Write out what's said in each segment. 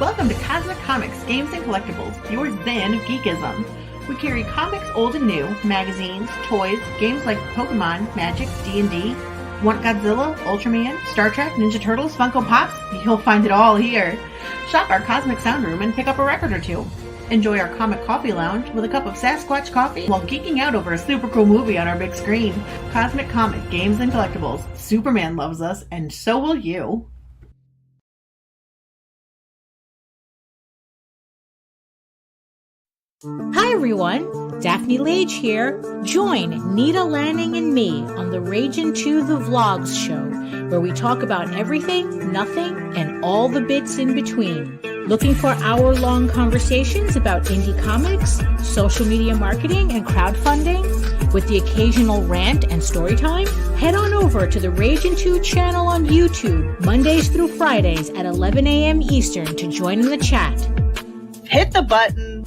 Welcome to Cosmic Comics, Games and Collectibles, your den of geekism. We carry comics old and new, magazines, toys, games like Pokemon, Magic, D&D. Want Godzilla, Ultraman, Star Trek, Ninja Turtles, Funko Pops? You'll find it all here. Shop our Cosmic Sound Room and pick up a record or two. Enjoy our Comic Coffee Lounge with a cup of Sasquatch coffee while geeking out over a super cool movie on our big screen. Cosmic Comic, Games and Collectibles. Superman loves us, and so will you. Hi everyone, Daphne Lage here. Join Nita Lanning and me on the Ragin' to the Vlogs show, where we talk about everything, nothing, and all the bits in between. Looking for hour-long conversations about indie comics, social media marketing, and crowdfunding, with the occasional rant and story time? Head on over to the Ragin' 2 channel on YouTube, Mondays through Fridays at 11 a.m. Eastern to join in the chat. Hit the button.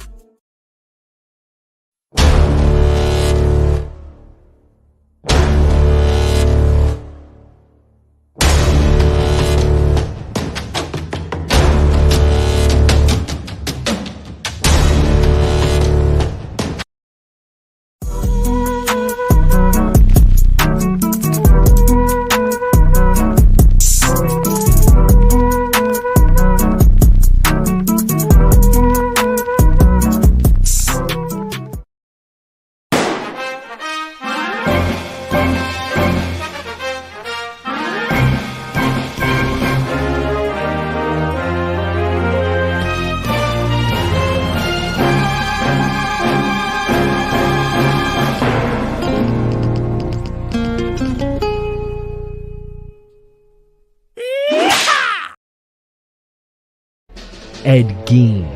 Ed Gein,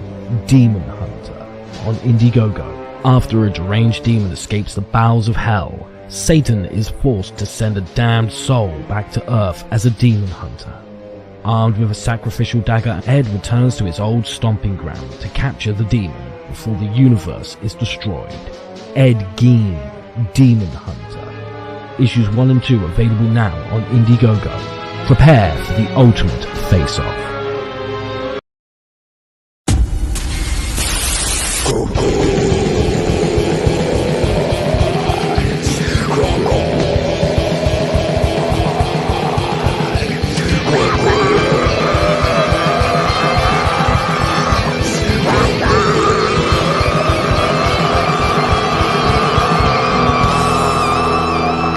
Demon Hunter, on Indiegogo. After a deranged demon escapes the bowels of hell, Satan is forced to send a damned soul back to Earth as a demon hunter. Armed with a sacrificial dagger, Ed returns to his old stomping ground to capture the demon before the universe is destroyed. Ed Gein, Demon Hunter. Issues 1 and 2 available now on Indiegogo. Prepare for the ultimate face-off.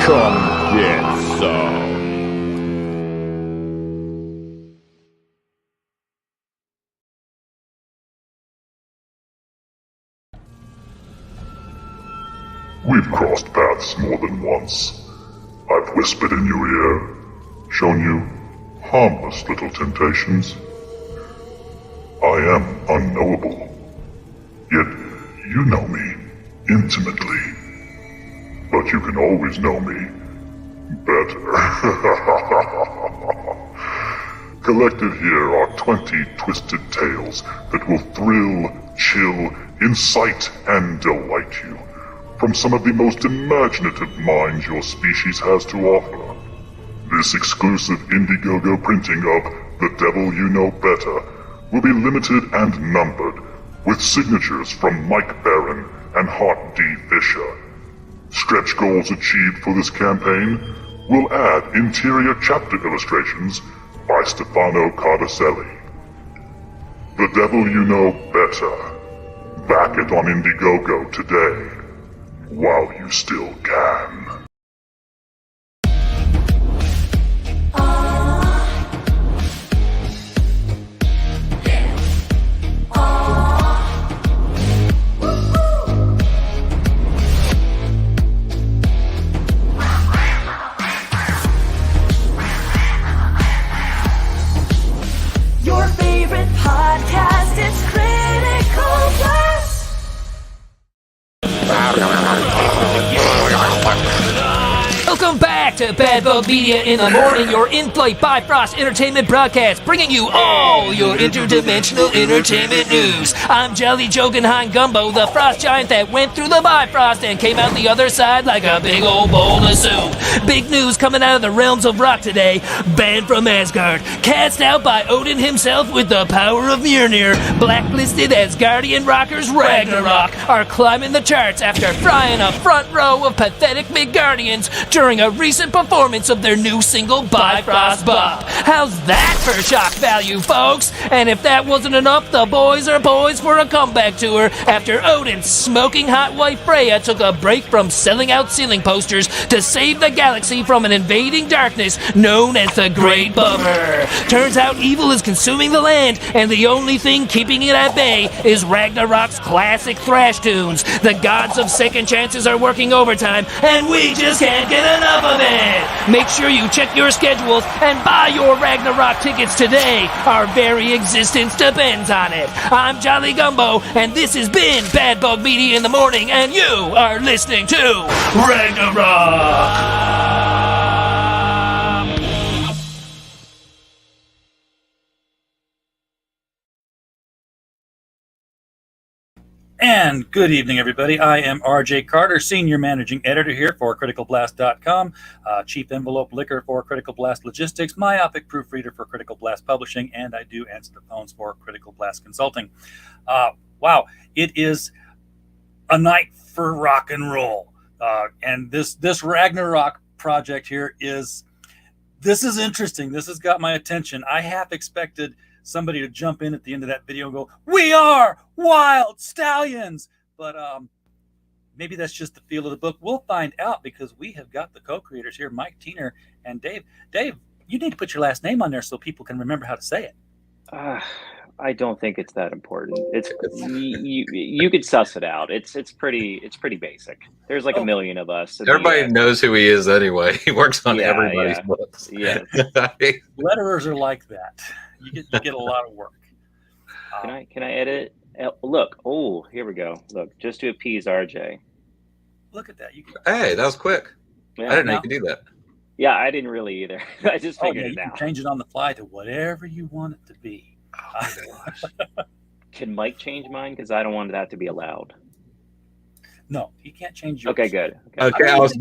Come get some. We've crossed paths more than once. I've whispered in your ear, shown you harmless little temptations. I am unknowable, yet you know me intimately. But you can always know me better. Collected here are 20 twisted tales that will thrill, chill, incite, and delight you from some of the most imaginative minds your species has to offer. This exclusive Indiegogo printing of The Devil You Know Better will be limited and numbered, with signatures from Mike Barron and Hart D. Fisher. Stretch goals achieved for this campaign will add interior chapter illustrations by Stefano Cardacelli. The Devil You Know Better. Back it on Indiegogo today, while you still can. Your favorite podcast is Critical Blast. Welcome back back to Bad Bug Media in the Morning, your in-flight Bifrost entertainment broadcast, bringing you all your interdimensional entertainment news. I'm Jelly Jogenheim Gumbo, the frost giant that went through the Bifrost and came out the other side like a big old bowl of soup. Big news coming out of the realms of rock today. Banned from Asgard, cast out by Odin himself with the power of Mjolnir, blacklisted as Guardian rockers Ragnarok are climbing the charts after frying a front row of pathetic Midgardians during a recent performance of their new single Bifrost Bop. How's that for shock value, folks? And if that wasn't enough, the boys are poised for a comeback tour after Odin's smoking hot wife Freya took a break from selling out ceiling posters to save the galaxy from an invading darkness known as the Great Bummer. Turns out evil is consuming the land, and the only thing keeping it at bay is Ragnarok's classic thrash tunes. The gods of second chances are working overtime, and we just can't get enough of it. Make sure you check your schedules and buy your Ragnarok tickets today. Our very existence depends on it. I'm Jolly Gumbo, and this has been Bad Bug Media in the Morning, and you are listening to Ragnarok. And good evening, everybody. I am RJ Carter, Senior Managing Editor here for CriticalBlast.com, Chief Envelope Licker for Critical Blast Logistics, Myopic Proofreader for Critical Blast Publishing, and I do answer the phones for Critical Blast Consulting. Wow, it is a night for rock and roll. And this Ragnarok project here is interesting. This has got my attention. I half expected somebody to jump in at the end of that video and go, "We are wild stallions!" But maybe that's just the feel of the book. We'll find out because we have got the co-creators here, Mike Tiener and Dave. Dave, you need to put your last name on there so people can remember how to say it. I don't think it's that important. It's you could suss it out. It's pretty basic. There's like a million of us. Everybody knows who he is anyway. He works on everybody's books. Yeah. Letterers are like that. You get a lot of work. Can I edit? Look. Oh, here we go. Look, just to appease RJ. Look at that. Hey, that was quick. Yeah, I didn't know you could do that. Yeah, I didn't really either. I just figured you it out. Can change it on the fly to whatever you want it to be. Oh, gosh. Can Mike change mine? Because I don't want that to be allowed. No, he can't change yours. Okay, good. Okay, I was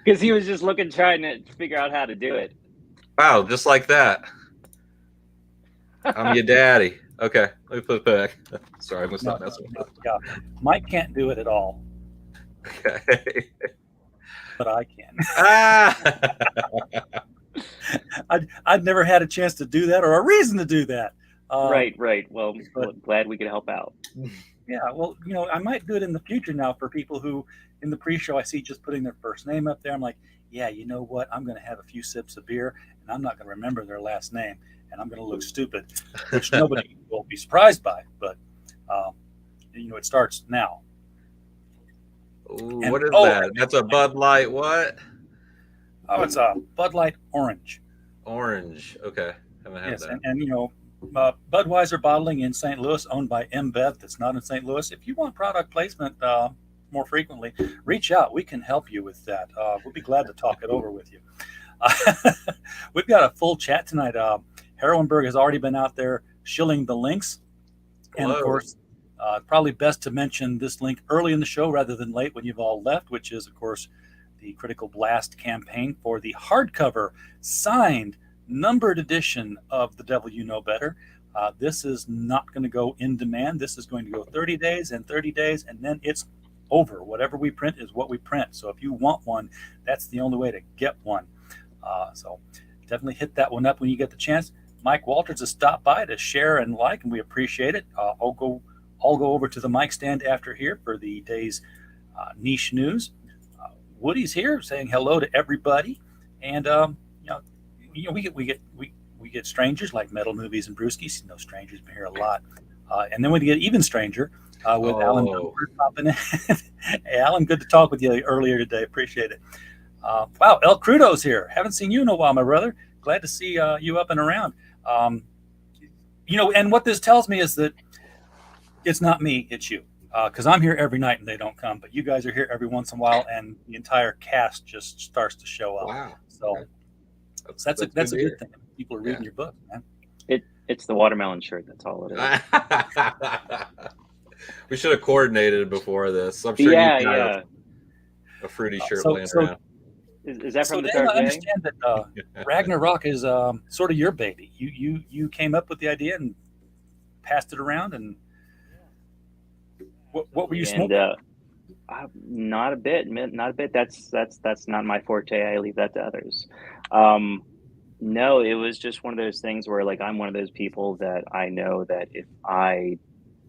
because he was just trying to figure out how to do it. Wow, just like that. I'm your daddy. Okay, let me put it back. Sorry, I'm going to stop messing with it. Yeah. Mike can't do it at all. Okay. But I can. Ah! I'd never had a chance to do that or a reason to do that. Right. Well, glad we could help out. Yeah, well, I might do it in the future now for people who, in the pre-show, I see just putting their first name up there. I'm like, yeah, you know what? I'm going to have a few sips of beer, and I'm not going to remember their last name, and I'm going to look stupid, which nobody will be surprised by. But, it starts now. Ooh, what is that? That's a Bud Light what? Oh, it's a Bud Light Orange. Orange. Okay. Haven't had that. And Budweiser Bottling in St. Louis, owned by MBev, that's not in St. Louis. If you want product placement more frequently, reach out. We can help you with that. We'll be glad to talk it over with you. We've got a full chat tonight. Heroinberg has already been out there shilling the links. And, of course, probably best to mention this link early in the show rather than late when you've all left, which is, of course, the Critical Blast campaign for the hardcover, signed, numbered edition of The Devil You Know Better. This is not going to go in demand. This is going to go 30 days, and then it's over. Whatever we print is what we print. So if you want one, that's the only way to get one. So definitely hit that one up when you get the chance. Mike Walters has stopped by to share and like, and we appreciate it. I'll go over to the mic stand after here for the day's niche news. Woody's here saying hello to everybody, and we get strangers like Metal Movies and Brewskis. No strangers been here a lot, and then we get even stranger with Alan popping in. Hey, Alan, good to talk with you earlier today. Appreciate it. Wow, El Crudo's here. Haven't seen you in a while, my brother. Glad to see you up and around. And what this tells me is that it's not me, it's you. because I'm here every night and they don't come, but you guys are here every once in a while, and the entire cast just starts to show up. Wow. So Okay. that's a good thing. People are reading your book, man. It's the watermelon shirt. That's all it is. We should have coordinated before this. I'm sure you have a fruity shirt laying around. Is that from the Dave, Dark I understand that Ragnarok is sort of your baby. You came up with the idea and passed it around, and what were you smoking? Not a bit. That's not my forte. I leave that to others. No, it was just one of those things where, like, I'm one of those people that I know that if I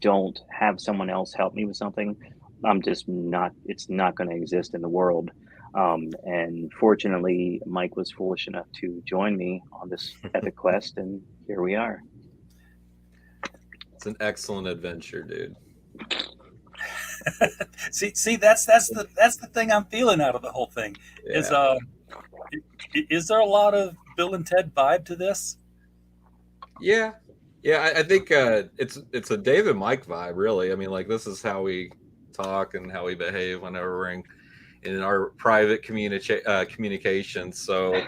don't have someone else help me with something, it's not going to exist in the world. And fortunately, Mike was foolish enough to join me on this epic quest, and here we are. It's an excellent adventure, dude. see, that's the thing I'm feeling out of the whole thing. Yeah. Is there a lot of Bill and Ted vibe to this? Yeah, I think it's a Dave and Mike vibe, really. I mean, like, this is how we talk and how we behave whenever we're in our private communication. So,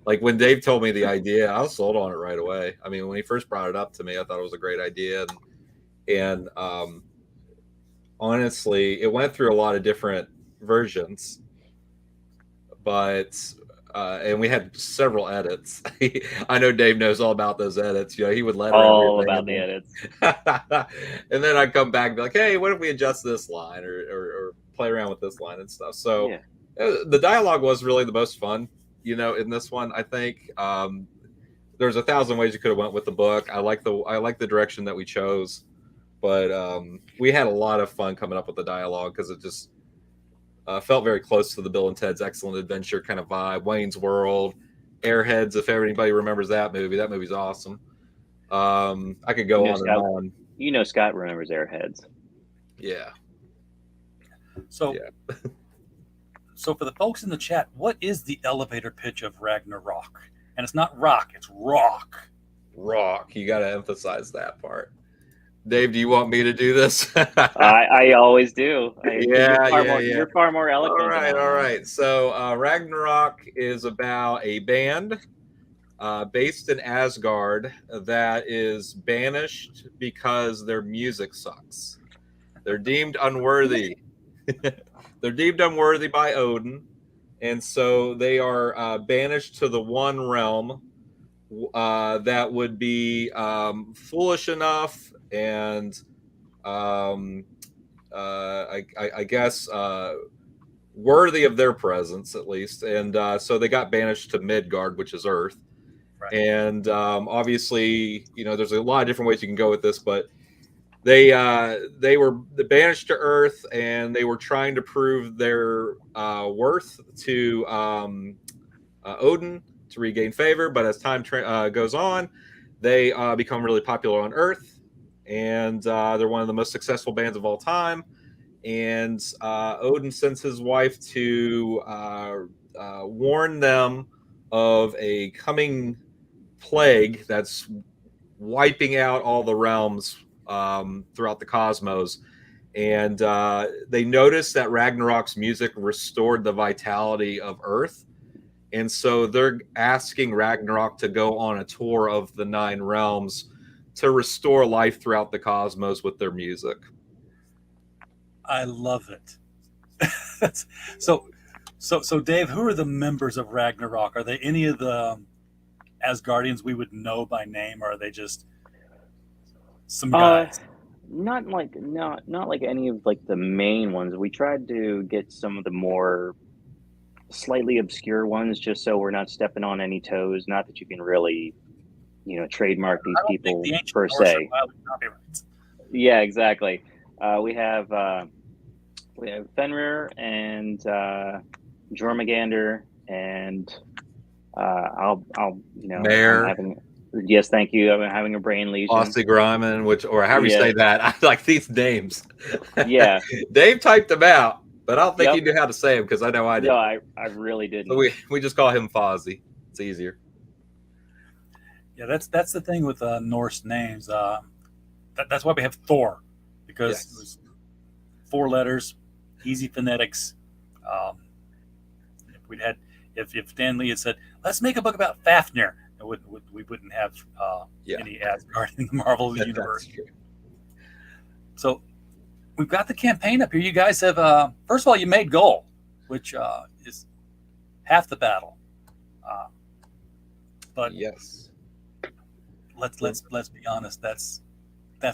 like, when Dave told me the idea, I was sold on it right away. I mean, when he first brought it up to me, I thought it was a great idea, and honestly, it went through a lot of different versions, but. And we had several edits. I know Dave knows all about those edits. You know, he would let all about the edits. And then I'd come back and be like, "Hey, what if we adjust this line or play around with this line and stuff?" So the dialogue was really the most fun, you know, in this one. I think there's 1,000 ways you could have went with the book. I like the direction that we chose, but we had a lot of fun coming up with the dialogue because it just. Felt very close to the Bill and Ted's Excellent Adventure kind of vibe. Wayne's World, Airheads, if anybody remembers that movie. That movie's awesome. I could go on and on. You know Scott remembers Airheads. Yeah. So for the folks in the chat, what is the elevator pitch of Ragnarok? And it's not rock, it's rock. Rock. You got to emphasize that part. Dave, do you want me to do this? I always do. You're far more eloquent. All right. So Ragnarok is about a band based in Asgard that is banished because their music sucks. They're deemed unworthy. They're deemed unworthy by Odin, and so they are banished to the one realm that would be foolish enough and I guess worthy of their presence at least, and so they got banished to Midgard, which is Earth. Right. And obviously, you know, there's a lot of different ways you can go with this, but they were banished to Earth, and they were trying to prove their worth to Odin to regain favor. But as time goes on, they become really popular on Earth. And they're one of the most successful bands of all time. And Odin sends his wife to warn them of a coming plague that's wiping out all the realms throughout the cosmos. And they noticed that Ragnarok's music restored the vitality of Earth. And so they're asking Ragnarok to go on a tour of the 9 realms to restore life throughout the cosmos with their music. I love it. So Dave, who are the members of Ragnarok? Are they any of the Asgardians we would know by name, or are they just some guys? Not like any of like the main ones. We tried to get some of the more slightly obscure ones, just so we're not stepping on any toes. Not that you can really, you know, trademark these people per se. Yeah, exactly. We have Fenrir and Jormungandr and I'll you know, Mayor. Yes, thank you. I'm having a brain lesion. Ostigrimen, or however you say that. I like these names. Yeah. Dave typed them out, but I don't think he knew how to say them because I know I did. No, I really didn't. So we just call him Fozzie. It's easier. Yeah, that's the thing with Norse names. That's why we have Thor, because 4 letters, easy phonetics. If Stan Lee had said, "Let's make a book about Fafnir," we wouldn't have any Asgard in the Marvel universe. So we've got the campaign up here. You guys have first of all, you made goal, which is half the battle. But yes, let's be honest. That's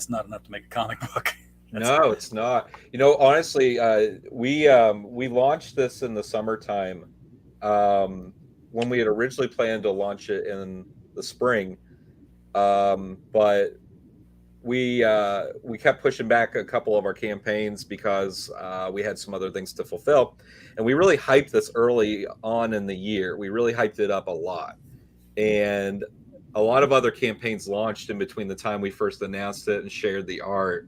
not enough to make a comic book. No, it's not. Honestly, we launched this in the summertime when we had originally planned to launch it in the spring, but we kept pushing back a couple of our campaigns because we had some other things to fulfill, and we really hyped this early on in the year. We really hyped it up a lot, and a lot of other campaigns launched in between the time we first announced it and shared the art.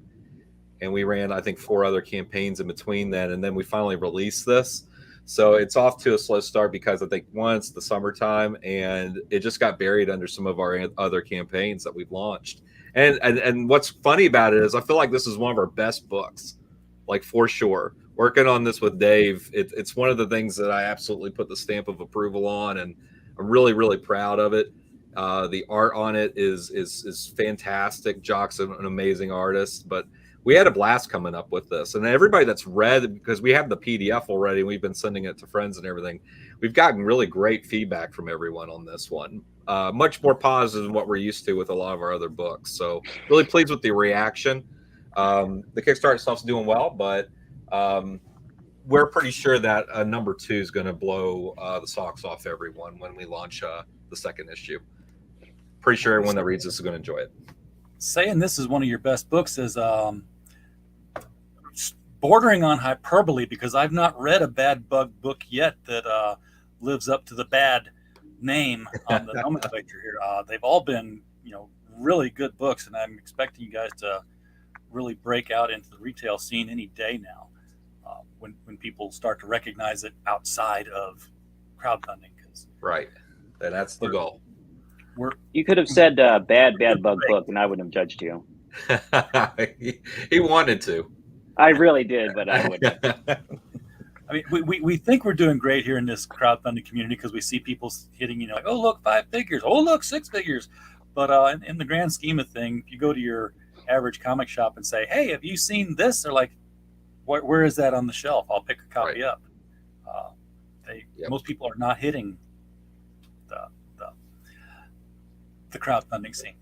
And we ran, I think, 4 other campaigns in between then, and then we finally released this. So it's off to a slow start because I think it's the summertime, and it just got buried under some of our other campaigns that we've launched. And what's funny about it is I feel like this is one of our best books, like for sure. Working on this with Dave, it's one of the things that I absolutely put the stamp of approval on, and I'm really, really proud of it. The art on it is fantastic. Jock's an amazing artist, but we had a blast coming up with this, and everybody that's read, because we have the PDF already, and we've been sending it to friends and everything. We've gotten really great feedback from everyone on this one, much more positive than what we're used to with a lot of our other books. So really pleased with the reaction. The Kickstarter itself's doing well, but we're pretty sure that number 2 is going to blow the socks off everyone when we launch the second issue. Pretty sure everyone that reads this is going to enjoy it. Saying this is one of your best books is bordering on hyperbole, because I've not read a bad bug book yet that lives up to the bad name on the nomenclature here. They've all been, really good books, and I'm expecting you guys to really break out into the retail scene any day now, when people start to recognize it outside of crowdfunding. Right, and that's the goal. You could have said bad bug book, and I wouldn't have judged you. He wanted to. I really did, but I wouldn't. I mean, we think we're doing great here in this crowdfunding community because we see people hitting, like, oh, look, 5 figures. Oh, look, 6 figures. But in the grand scheme of things, if you go to your average comic shop and say, hey, have you seen this? They're like, where is that on the shelf? I'll pick a copy up. Most people are not hitting the crowdfunding scene.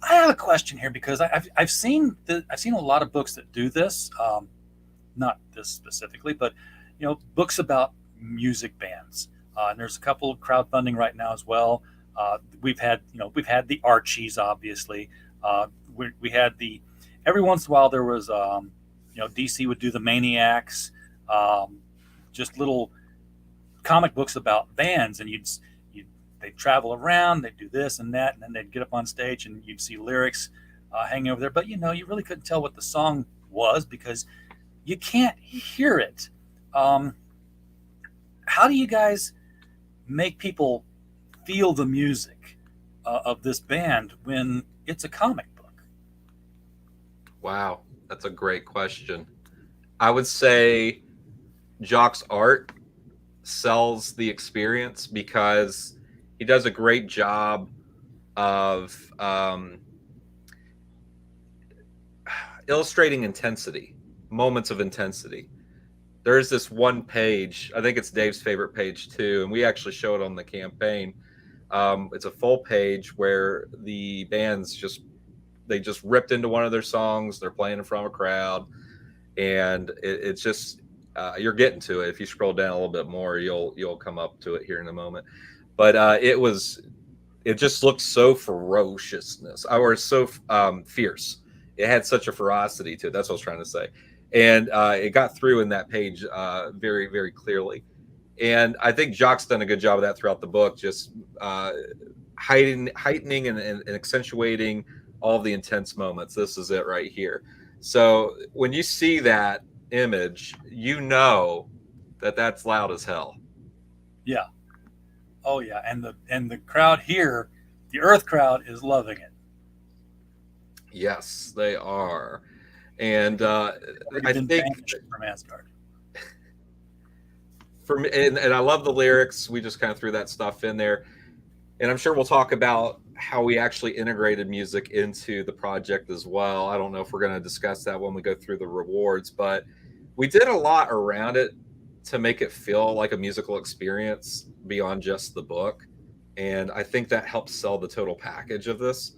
I have a question here because I've seen a lot of books that do this, not this specifically, but books about music bands. And there's a couple of crowdfunding right now as well. We've had the Archies, obviously. We had every once in a while there was DC would do the Maniacs, just little comic books about bands, and they'd travel around, they'd do this and that, and then they'd get up on stage and you'd see lyrics hanging over there. But, you really couldn't tell what the song was because you can't hear it. How do you guys make people feel the music of this band when it's a comic book? Wow, that's a great question. I would say Jock's art sells the experience because he does a great job of illustrating intensity, moments of intensity. There's this one page, I think it's Dave's favorite page too, and we actually show it on the campaign. It's a full page where the bands just ripped into one of their songs. They're playing in front of a crowd, and it's just you're getting to it. If you scroll down a little bit more, you'll come up to it here in a moment. But it just looked so ferociousness, or so fierce. It had such a ferocity to it. That's what I was trying to say. And it got through in that page very, very clearly. And I think Jock's done a good job of that throughout the book, just heightening and accentuating all the intense moments. This is it right here. So when you see that image, that's loud as hell. Yeah. Oh yeah, and the crowd here, the Earth crowd, is loving it. Yes, they are. And I think from Asgard. For me, and I love the lyrics. We just kind of threw that stuff in there. And I'm sure we'll talk about how we actually integrated music into the project as well. I don't know if we're going to discuss that when we go through the rewards, but we did a lot around it to make it feel like a musical experience beyond just the book. And I think that helps sell the total package of this.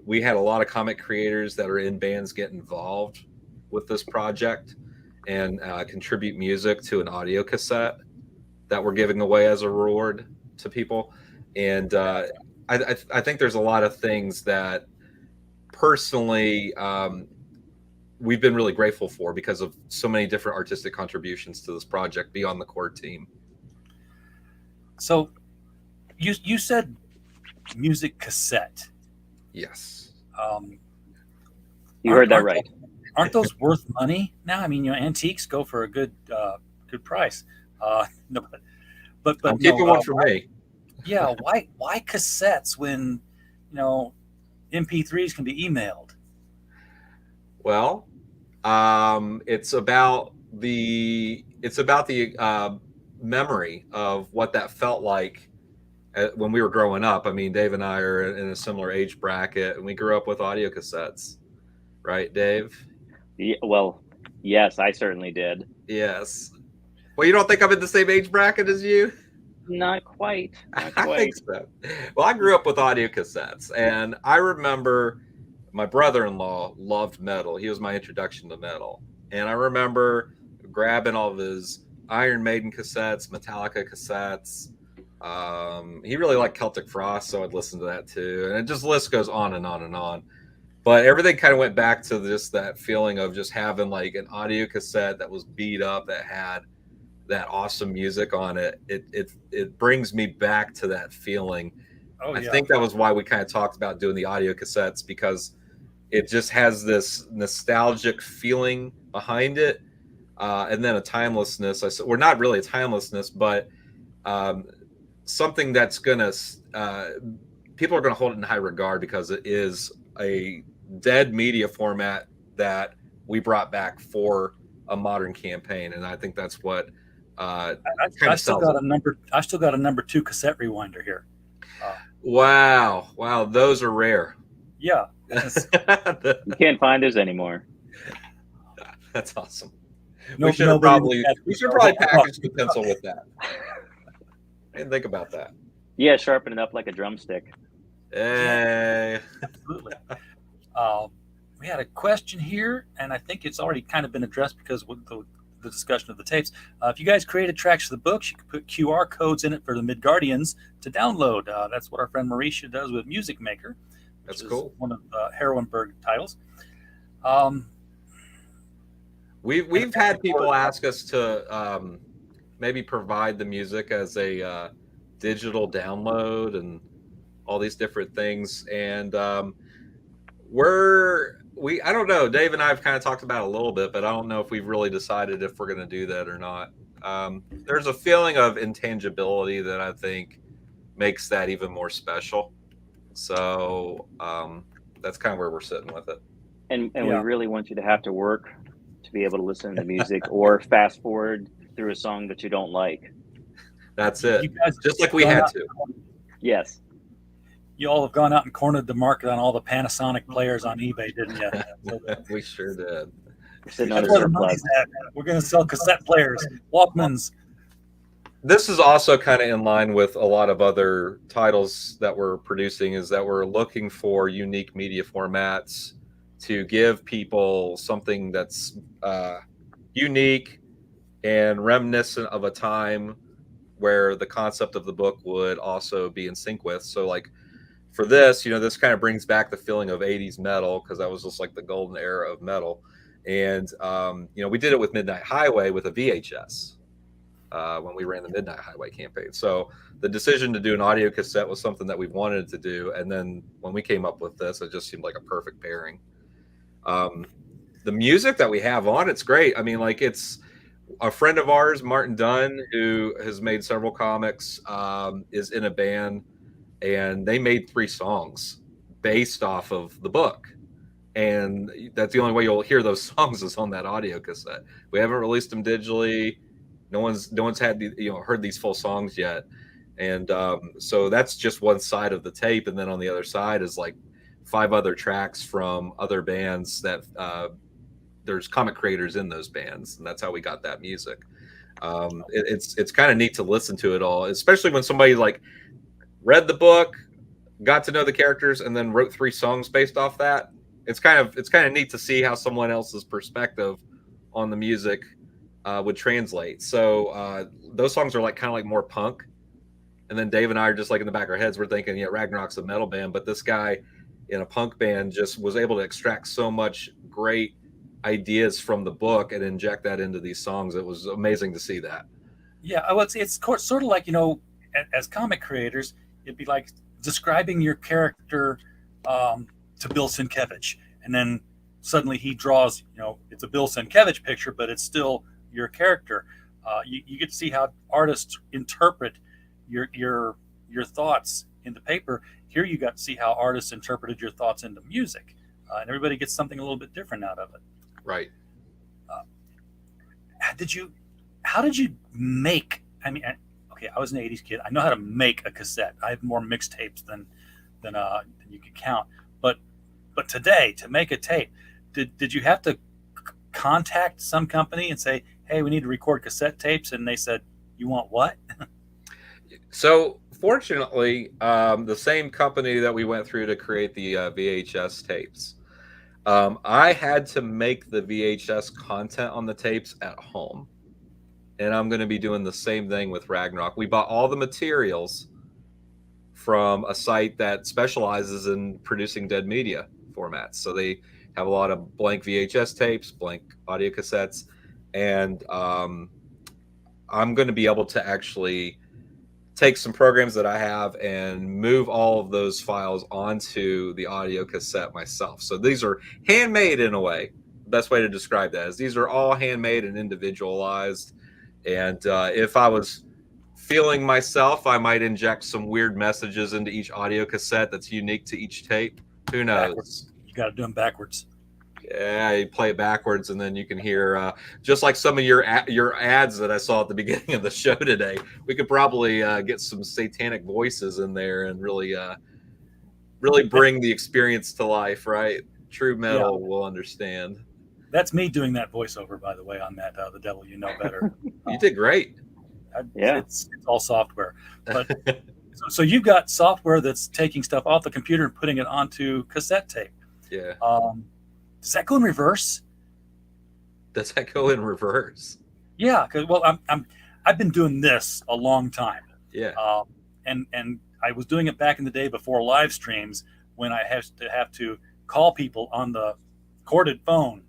We had a lot of comic creators that are in bands get involved with this project and contribute music to an audio cassette that we're giving away as a reward to people. And I think there's a lot of things that personally we've been really grateful for because of so many different artistic contributions to this project beyond the core team. So you said music cassette. Yes. You heard that right. Aren't those worth money now? I mean, antiques go for a good price. No, but I'm keeping one for me. Yeah, why cassettes when MP3s can be emailed? Well, it's about the memory of what that felt like when we were growing up. I mean, Dave and I are in a similar age bracket, and we grew up with audio cassettes, right, Dave? Yeah, well, yes, I certainly did. Yes. Well, you don't think I'm in the same age bracket as you? Not quite. Not I quite. think so. Well, I grew up with audio cassettes, and I remember my brother-in-law loved metal. He was my introduction to metal. And I remember grabbing all of his Iron Maiden cassettes, Metallica cassettes. He really liked Celtic Frost, so I'd listen to that too. And it just list goes on and on and on. But everything kind of went back to just that feeling of just having like an audio cassette that was beat up, that had that awesome music on it. It brings me back to that feeling. I think that was why we kind of talked about doing the audio cassettes, because it just has this nostalgic feeling behind it, and then a timelessness. We're not really a timelessness, but something that's gonna people are gonna hold it in high regard because it is a dead media format that we brought back for a modern campaign, and I think that's what I still got a number 2 cassette rewinder here. Wow, those are rare. Yeah. You can't find those anymore. That's awesome. No, we should probably package the pencil with that. I didn't think about that. Yeah, sharpen it up like a drumstick. Hey. Absolutely. We had a question here, and I think it's already kind of been addressed because with the discussion of the tapes. If you guys created tracks for the books, you can put QR codes in it for the Midgardians to download. That's what our friend Mauricia does with Music Maker. That's cool. One of the Heroinberg titles. We've had people ask us to maybe provide the music as a digital download and all these different things, and I don't know. Dave and I have kind of talked about it a little bit, but I don't know if we've really decided if we're going to do that or not. There's a feeling of intangibility that I think makes that even more special. So that's kind of where we're sitting with it. And we really want you to have to work to be able to listen to the music or fast forward through a song that you don't like. That's it. Just like we had to. Yes. You all have gone out and cornered the market on all the Panasonic players on eBay, didn't you? We sure did. That's where the money's at. We're going to sell cassette players, Walkmans. This is also kind of in line with a lot of other titles that we're producing, is that we're looking for unique media formats to give people something that's unique and reminiscent of a time where the concept of the book would also be in sync with. So like for this, this kind of brings back the feeling of 80s metal, because that was just like the golden era of metal. And, we did it with Midnight Highway with a VHS when we ran the Midnight Highway campaign. So the decision to do an audio cassette was something that we wanted to do. And then when we came up with this, it just seemed like a perfect pairing. The music that we have on it's great. I mean, like, it's a friend of ours, Martin Dunn, who has made several comics, is in a band, and they made 3 songs based off of the book. and that's the only way you'll hear those songs is on that audio cassette. We haven't released them digitally. No one's had heard these full songs yet, and so that's just one side of the tape, and then on the other side is like 5 other tracks from other bands that there's comic creators in those bands, and that's how we got that music. It's kind of neat to listen to it all, especially when somebody like read the book, got to know the characters, and then wrote 3 songs based off that. It's kind of neat to see how someone else's perspective on the music would translate. So those songs are kind of more punk, and then Dave and I are just in the back of our heads, we're thinking, yeah, Ragnarok's a metal band, but this guy in a punk band just was able to extract so much great ideas from the book and inject that into these songs. It was amazing to see that. Yeah, well, it's sort of like, as comic creators, it'd be like describing your character to Bill Sienkiewicz, and then suddenly he draws, it's a Bill Sienkiewicz picture, but it's still your character. You get to see how artists interpret your thoughts in the paper. Here you got to see how artists interpreted your thoughts into music, and everybody gets something a little bit different out of it. Right. How did you make? I mean, okay, I was an '80s kid. I know how to make a cassette. I have more mixtapes than you can count. But today, to make a tape, did you have to contact some company and say, "Hey, we need to record cassette tapes," and they said, "You want what?" So fortunately, the same company that we went through to create the VHS tapes, I had to make the VHS content on the tapes at home. And I'm going to be doing the same thing with Ragnarok. We bought all the materials from a site that specializes in producing dead media formats. So they have a lot of blank VHS tapes, blank audio cassettes, and I'm going to be able to actually take some programs that I have and move all of those files onto the audio cassette myself. So these are handmade in a way. The best way to describe that is these are all handmade and individualized. And if I was feeling myself, I might inject some weird messages into each audio cassette that's unique to each tape. Who knows? Backwards. You got to do them backwards. Yeah, you play it backwards, and then you can hear just like some of your ads that I saw at the beginning of the show today. We could probably get some satanic voices in there and really bring the experience to life, right? True metal will understand. That's me doing that voiceover, by the way, on that The Devil You Know Better. You did great. It's all software. But so you've got software that's taking stuff off the computer and putting it onto cassette tape. Yeah. Does that go in reverse? Does that go in reverse? Yeah, because I've been doing this a long time. Yeah. And I was doing it back in the day before live streams, when I have to call people on the corded phone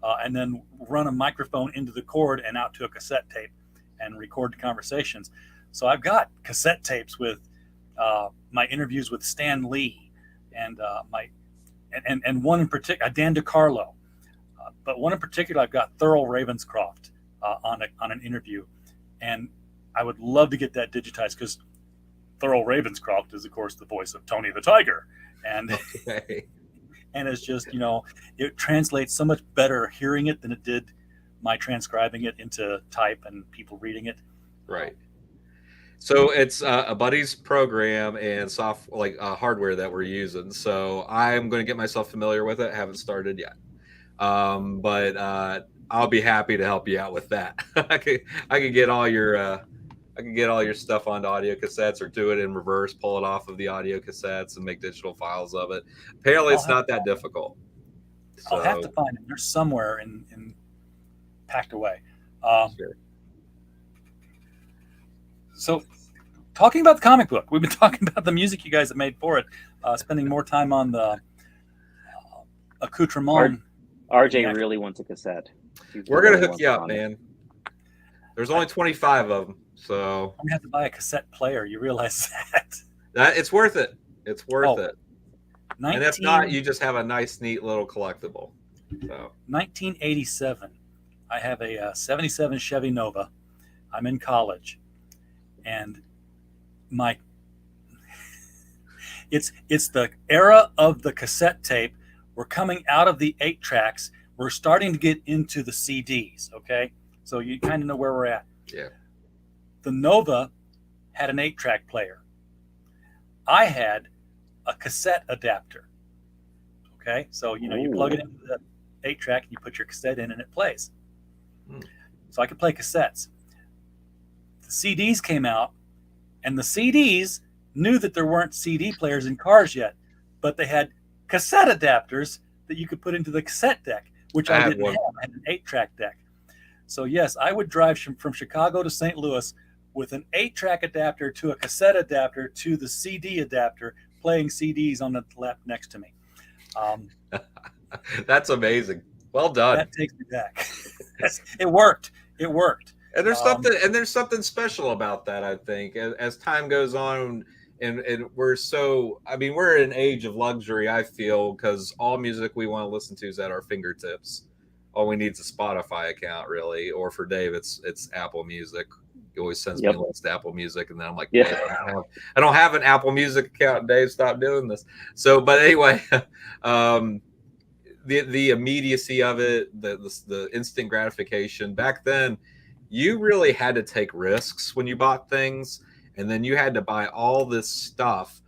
and then run a microphone into the cord and out to a cassette tape and record the conversations. So I've got cassette tapes with my interviews with Stan Lee and and one in particular, Dan DiCarlo, but one in particular, I've got Thurl Ravenscroft on an interview, and I would love to get that digitized because Thurl Ravenscroft is, of course, the voice of Tony the Tiger, and and it's just, it translates so much better hearing it than it did my transcribing it into type and people reading it. Right. So it's a buddy's program and hardware that we're using. So I'm going to get myself familiar with it. Haven't started yet, but I'll be happy to help you out with that. I can get all your stuff onto audio cassettes, or do it in reverse, pull it off of the audio cassettes, and make digital files of it. Apparently, it's not that difficult. So, I'll have to find it. They're somewhere in packed away. Sure. So, talking about the comic book, we've been talking about the music you guys have made for it, spending more time on the accoutrement. RJ really wants a cassette. We're going to hook you up, man. There's only 25 of them, so... I'm going to have to buy a cassette player. You realize that? It's worth it. It's worth it. And if not, you just have a nice, neat little collectible. So 1987. I have a 77 Chevy Nova. I'm in college. And it's the era of the cassette tape we're coming out of the 8 tracks. We're starting to get into the CDs, okay? So you kind of know where we're at. Yeah. The Nova had an 8-track player. I had a cassette adapter. Okay, so you plug it into the 8-track and you put your cassette in and it plays. So I could play cassettes. The CDs came out, and the CDs knew that there weren't CD players in cars yet, but they had cassette adapters that you could put into the cassette deck, which I didn't have. I had an 8-track deck. So yes, I would drive from Chicago to St. Louis with an 8-track adapter to a cassette adapter to the CD adapter, playing CDs on the lap next to me. That's amazing. Well done. That takes me back. It worked. And there's something special about that, I think, as time goes on, and we're we're in an age of luxury, I feel, because all music we want to listen to is at our fingertips. All we need is a Spotify account, really, or for Dave, it's Apple Music. He always sends me links to Apple Music, and then I'm like, I don't have an Apple Music account. Dave, stop doing this. So, but anyway, the immediacy of it, the instant gratification. Back then, you really had to take risks when you bought things, and then you had to buy all this stuff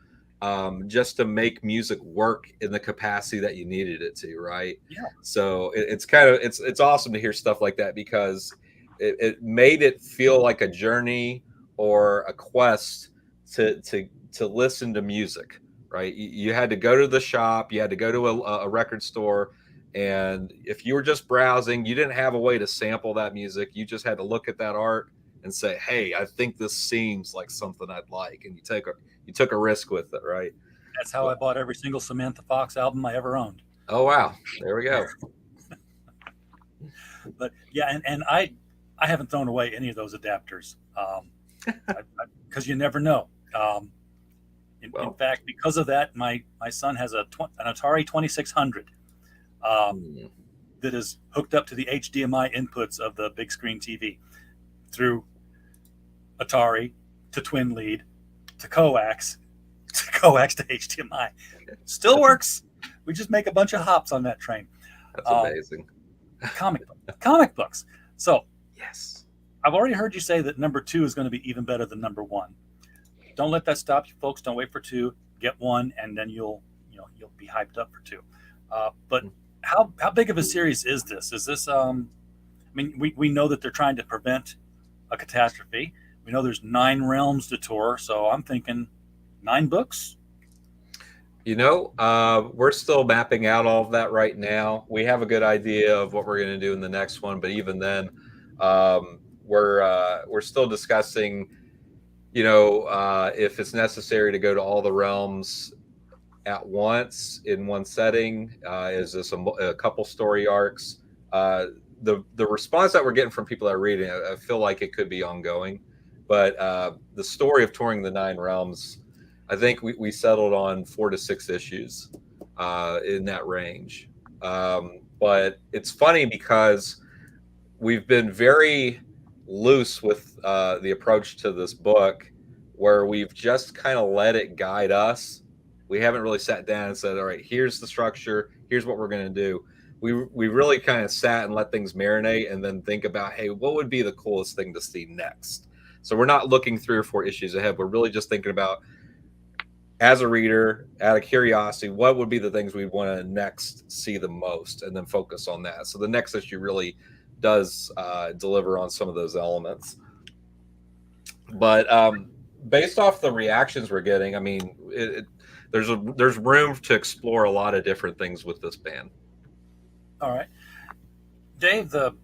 just to make music work in the capacity that you needed it to, right? Yeah. So it's awesome to hear stuff like that, because it made it feel like a journey or a quest to listen to music, right? You had to go to the shop, you had to go to a record store, and if you were just browsing, you didn't have a way to sample that music. You just had to look at that art and say, hey, I think this seems like something I'd like, and you took a risk with it, right? That's how I bought every single Samantha Fox album I ever owned. Oh wow, there we go. But yeah, and I haven't thrown away any of those adapters, because you never know. In fact, because of that, my son has an Atari 2600 that is hooked up to the HDMI inputs of the big screen TV through Atari to twin lead to coax to HDMI. Still works. We just make a bunch of hops on that train. That's amazing. Comic books. So yes, I've already heard you say that number 2 is going to be even better than number 1. Don't let that stop you, folks. Don't wait for 2. Get 1, and then you'll be hyped up for 2. But how big of a series is this? Is this? We know that they're trying to prevent a catastrophe. We know there's 9 realms to tour, so I'm thinking 9 books. We're still mapping out all of that right now. We have a good idea of what we're going to do in the next one, but even then, we're still discussing, if it's necessary to go to all the realms at once in one setting. Is this a couple story arcs? The response that we're getting from people that are reading, I feel like it could be ongoing, but the story of touring the 9 realms, I think we settled on 4 to 6 issues in that range. But it's funny because we've been very loose with the approach to this book, where we've just kind of let it guide us. We haven't really sat down and said, all right, here's the structure, here's what we're going to do. We really kind of sat and let things marinate and then think about, hey, what would be the coolest thing to see next? So we're not looking 3 or 4 issues ahead. We're really just thinking about, as a reader, out of curiosity, what would be the things we want to next see the most, and then focus on that. So the next issue really does deliver on some of those elements. But based off the reactions we're getting, there's room to explore a lot of different things with this band. All right, Dave. The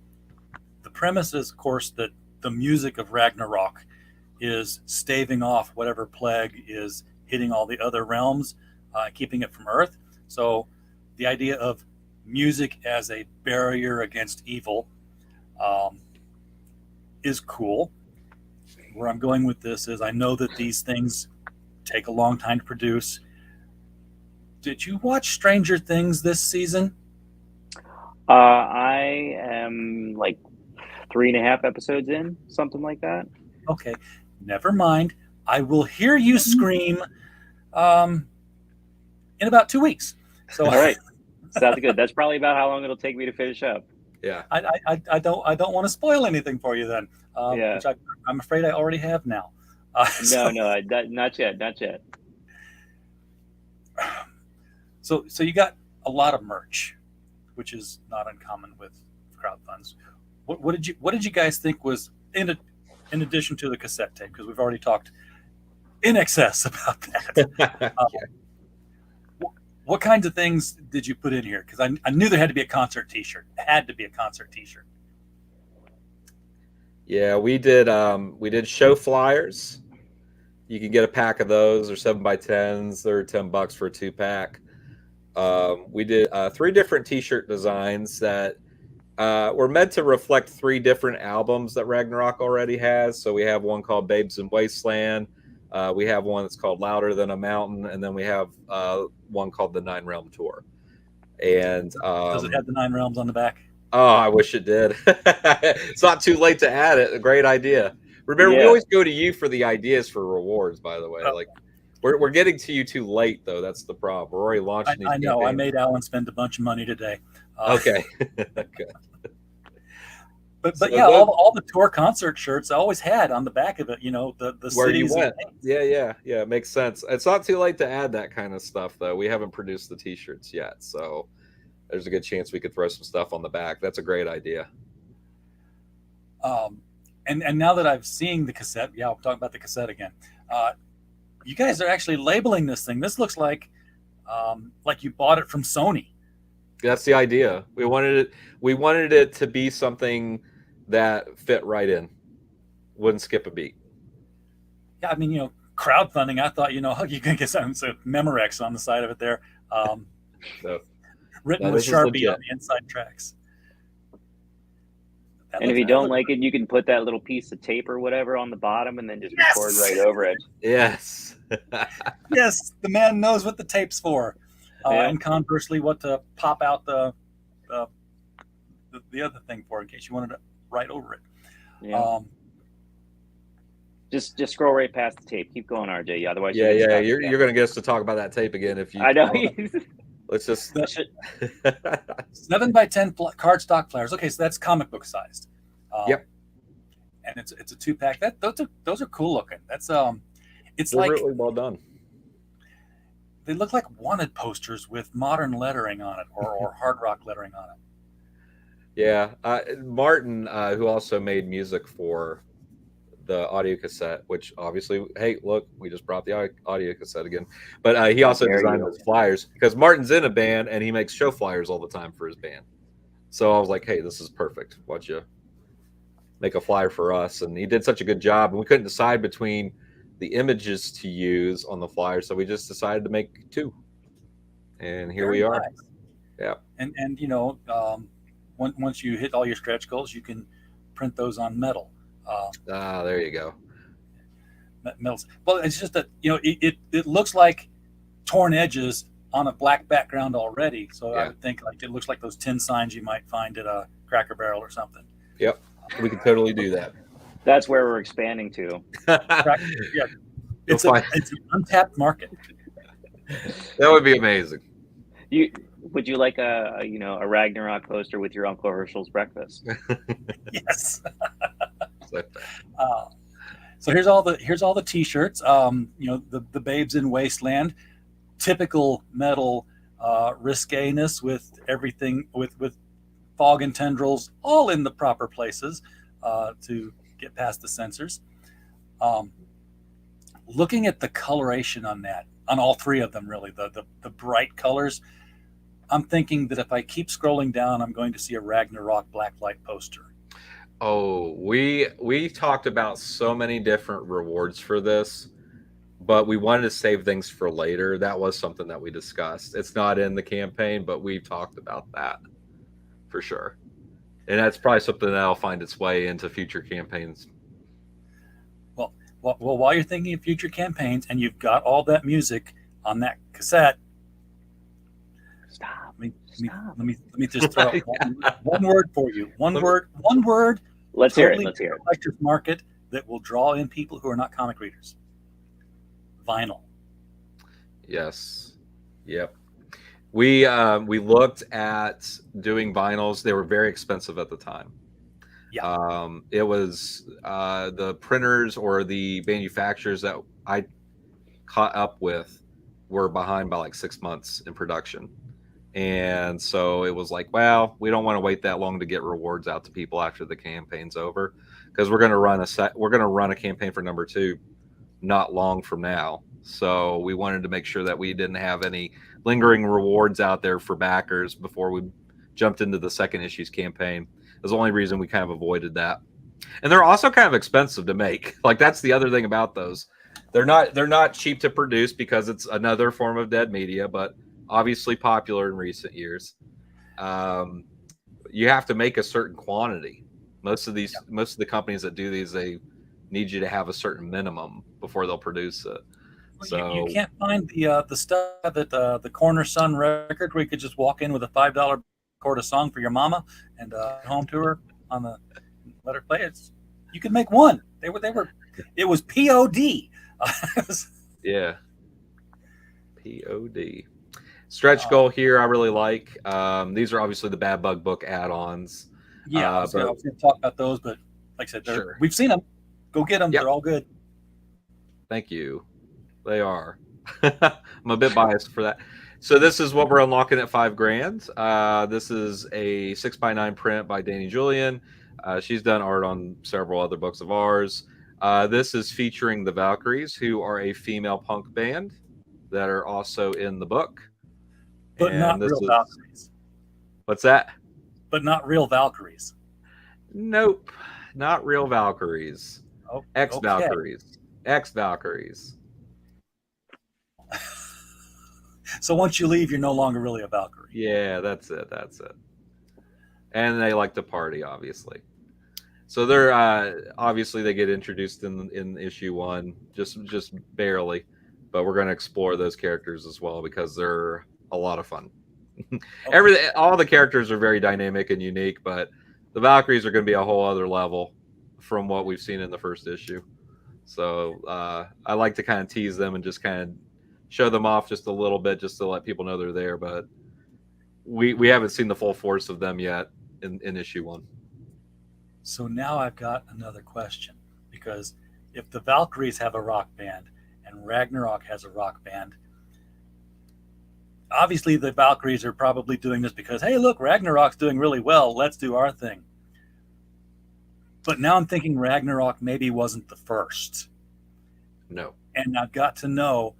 premise is, of course, that the music of Ragnarok is staving off whatever plague is hitting all the other realms, keeping it from Earth. So the idea of music as a barrier against evil is cool. Where I'm going with this is, I know that these things take a long time to produce. Did you watch Stranger Things this season? I am like 3.5 episodes in, something like that. Okay, never mind. I will hear you scream in about 2 weeks. So all right. Sounds good. That's probably about how long it'll take me to finish up. Yeah. I don't want to spoil anything for you then. Yeah. Which I'm afraid I already have now. No, not yet, not yet. So you got a lot of merch, which is not uncommon with crowd funds. What did you guys think was in addition to the cassette tape? Because we've already talked in excess about that. What kinds of things did you put in here? Because I knew there had to be a concert T-shirt. It had to be a concert T-shirt. Yeah, we did show flyers. You can get a pack of those. They're 7x10s. They're $10 for a 2-pack. We did 3 different T-shirt designs that were meant to reflect 3 different albums that Ragnarok already has. So we have one called Babes in Wasteland. We have one that's called Louder Than a Mountain, and then we have one called the 9 Realm Tour. And does it have the 9 realms on the back? Oh, I wish it did. It's not too late to add it. A great idea. Remember, we always go to you for the ideas for rewards, by the way. Like we're getting to you too late, though. That's the problem. We're already launching these I know. campaigns. I made Alan spend a bunch of money today. Okay. Good. But yeah, all the tour concert shirts I always had on the back of it, the where cities. You went. Yeah. It makes sense. It's not too late to add that kind of stuff, though. We haven't produced the T-shirts yet, so there's a good chance we could throw some stuff on the back. That's a great idea. And now that I've seen the cassette, I'm talking about the cassette again. You guys are actually labeling this thing. This looks like you bought it from Sony. That's the idea. We wanted it to be something that fit right in. Wouldn't skip a beat. Yeah, I mean, crowdfunding. I thought, you can get some Memorex on the side of it there. Written with Sharpie on the inside tracks. And if you don't like it, you can put that little piece of tape or whatever on the bottom and then just record right over it. Yes. Yes, the man knows what the tape's for. And conversely, what to pop out the other thing for in case you wanted to write over it. Yeah. Just scroll right past the tape. Keep going, RJ. Otherwise, you're going to get us to talk about that tape again if you. I know. Let's just 7x10 cardstock flyers. Okay, so that's comic book sized. Yep. And it's a 2-pack. Those are cool looking. That's it's They're like really well done. They look like wanted posters with modern lettering on it or hard rock lettering on it. Yeah, Martin, who also made music for the audio cassette, which obviously, hey, look, we just brought the audio cassette again. But he also designed those flyers because Martin's in a band and he makes show flyers all the time for his band. So I was like, hey, this is perfect. Why don't you make a flyer for us? And he did such a good job. And we couldn't decide between the images to use on the flyer, so we just decided to make 2. And here we are. Nice. Yeah. And once you hit all your stretch goals, you can print those on metal. There you go. Metals. Well, it's just that it looks like torn edges on a black background already. So I would think it looks like those tin signs you might find at a Cracker Barrel or something. Yep, we could totally do that. That's where we're expanding to. It's an untapped market. That would be amazing. Would you like a Ragnarok poster with your Uncle Herschel's breakfast? Yes. So here's all the T-shirts. The Babes in Wasteland, typical metal risqueness with everything with fog and tendrils all in the proper places to get past the censors. Looking at the coloration on all 3 of them, really the bright colors, I'm thinking that if I keep scrolling down, I'm going to see a Ragnarok blacklight poster. Oh, we talked about so many different rewards for this, but we wanted to save things for later. That was something that we discussed. It's not in the campaign, but we've talked about that for sure. And that's probably something that'll find its way into future campaigns. Well, while you're thinking of future campaigns and you've got all that music on that cassette, stop. Let me just throw out one word for you. One word. Let's hear it. Collector's market that will draw in people who are not comic readers. Vinyl. Yes. Yep. We looked at doing vinyls. They were very expensive at the time. Yeah. It was the printers or the manufacturers that I caught up with were behind by like 6 months in production. And so it was like, well, we don't want to wait that long to get rewards out to people after the campaign's over, because we're going to run a campaign for number 2 not long from now. So we wanted to make sure that we didn't have any lingering rewards out there for backers before we jumped into the second issue's campaign. That's the only reason we kind of avoided that. And they're also kind of expensive to make. Like, that's the other thing about those. They're not cheap to produce because it's another form of dead media, but obviously popular in recent years. You have to make a certain quantity. Most of the companies that do these, they need you to have a certain minimum before they'll produce it. So you can't find the stuff at the Corner Sun record where you could just walk in with a $5 record a song for your mama and home to her on the let her play it. You could make one. They were. It was POD. Yeah. POD. Stretch goal here I really like. These are obviously the Bad Bug book add-ons. Yeah, I was going to talk about those, but like I said, we've seen them. Go get them. Yep. They're all good. Thank you. They are. I'm a bit biased for that. So this is what we're unlocking at $5,000. This is a 6x9 print by Danny Julian. She's done art on several other books of ours. This is featuring the Valkyries, who are a female punk band that are also in the book. But not real Valkyries. What's that? But not real Valkyries. Nope. Not real Valkyries. Oh, Ex-Valkyries. Okay. Ex-Valkyries. So once you leave, you're no longer really a Valkyrie. Yeah, that's it. And they like to party, obviously. So they're obviously they get introduced in issue 1, just barely, but we're going to explore those characters as well because they're a lot of fun. Okay. All the characters are very dynamic and unique, but the Valkyries are going to be a whole other level from what we've seen in the first issue. So I like to kind of tease them and just kind of show them off just a little bit, just to let people know they're there. But we haven't seen the full force of them yet in issue 1. So now I've got another question, because if the Valkyries have a rock band and Ragnarok has a rock band, obviously the Valkyries are probably doing this because, hey, look, Ragnarok's doing really well. Let's do our thing. But now I'm thinking Ragnarok maybe wasn't the first. No. And I've got to know,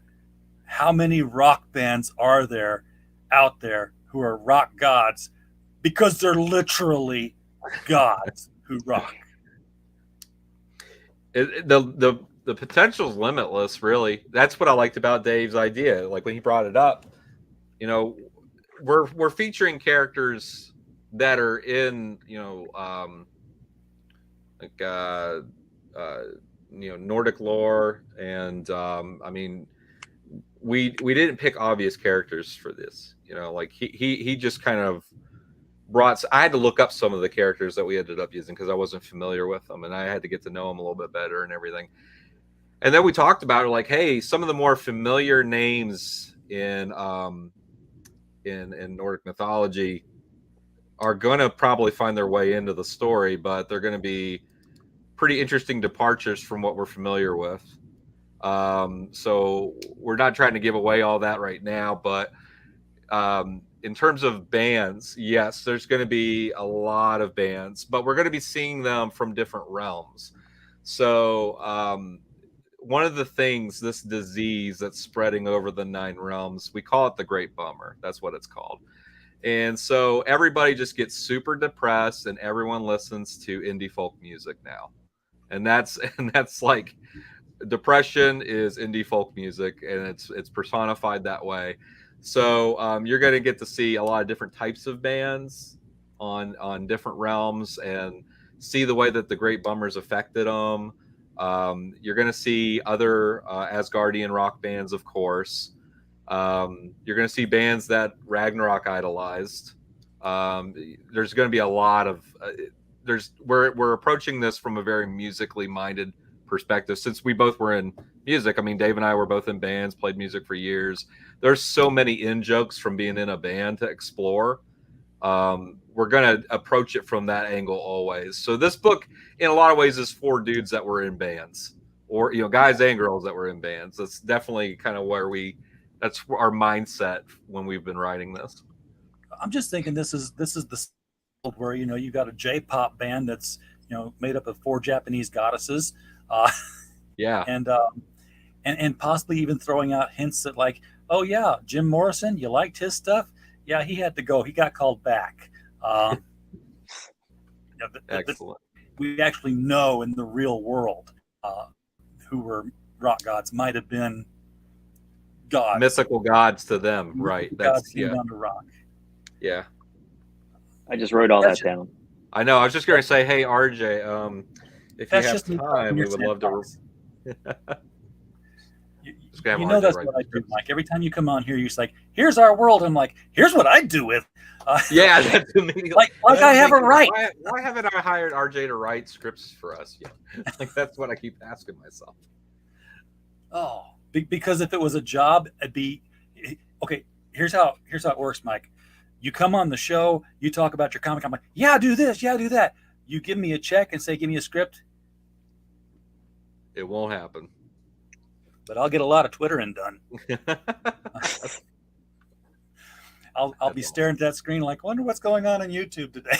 how many rock bands are there out there who are rock gods, because they're literally gods who rock. The potential's limitless, really. That's what I liked about Dave's idea. Like when he brought it up, you know, we're featuring characters that are in, Nordic lore, and I mean, we didn't pick obvious characters for this. Like he just kind of brought. I had to look up some of the characters that we ended up using because I wasn't familiar with them, and I had to get to know them a little bit better and everything. And then we talked about it, like, hey, some of the more familiar names in Nordic mythology are going to probably find their way into the story, but they're going to be pretty interesting departures from what we're familiar with. So we're not trying to give away all that right now, but in terms of bands, yes, there's going to be a lot of bands, but we're going to be seeing them from different realms. So one of the things, this disease that's spreading over the 9 realms, we call it the Great Bummer. That's what it's called. And so everybody just gets super depressed, and everyone listens to indie folk music now. And that's like, depression is indie folk music, and it's personified that way. So you're going to get to see a lot of different types of bands on different realms, and see the way that the Great Bummers affected them. You're going to see other Asgardian rock bands, of course. You're going to see bands that Ragnarok idolized. There's going to be a lot of we're approaching this from a very musically minded perspective, since we both were in music. I mean, Dave and I were both in bands, played music for years. There's so many in jokes from being in a band to explore. We're going to approach it from that angle always. So this book, in a lot of ways, is for dudes that were in bands, or guys and girls that were in bands. That's definitely kind of where that's our mindset when we've been writing this. I'm just thinking this is the where you got a J-pop band that's made up of 4 Japanese goddesses, yeah, and possibly even throwing out hints that like, oh yeah, Jim Morrison, you liked his stuff? Yeah, he had to go. He got called back. Excellent. We actually know in the real world who were rock gods might have been gods, mythical gods to them, right? Gods came down to rock. Yeah, I just wrote all that down. I know. I was just going to say, hey, RJ, if you have time, we would love to. You know that's what I do, Mike. Every time you come on here, you're just like, "Here's our world." I'm like, "Here's what I do with." Yeah, that's immediately like I have a right. Why haven't I hired RJ to write scripts for us yet? Like that's what I keep asking myself. Oh, because if it was a job, it'd be okay. Here's how it works, Mike. You come on the show, you talk about your comic. I'm like, yeah, do this, yeah, do that. You give me a check and say, give me a script. It won't happen. But I'll get a lot of Twittering done. I'll be staring at that screen like, wonder what's going on YouTube today.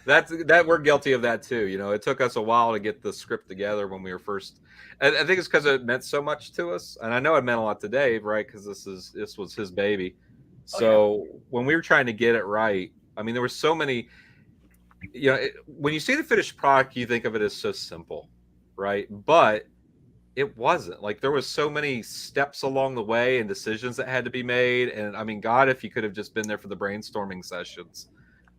That we're guilty of that too. It took us a while to get the script together when we were first. I think it's because it meant so much to us, and I know it meant a lot to Dave, right? Because this was his baby. So when we were trying to get it right, I mean, there were so many. When you see the finished product, you think of it as so simple, right? But it wasn't. Like there was so many steps along the way and decisions that had to be made. And I mean, God, if you could have just been there for the brainstorming sessions,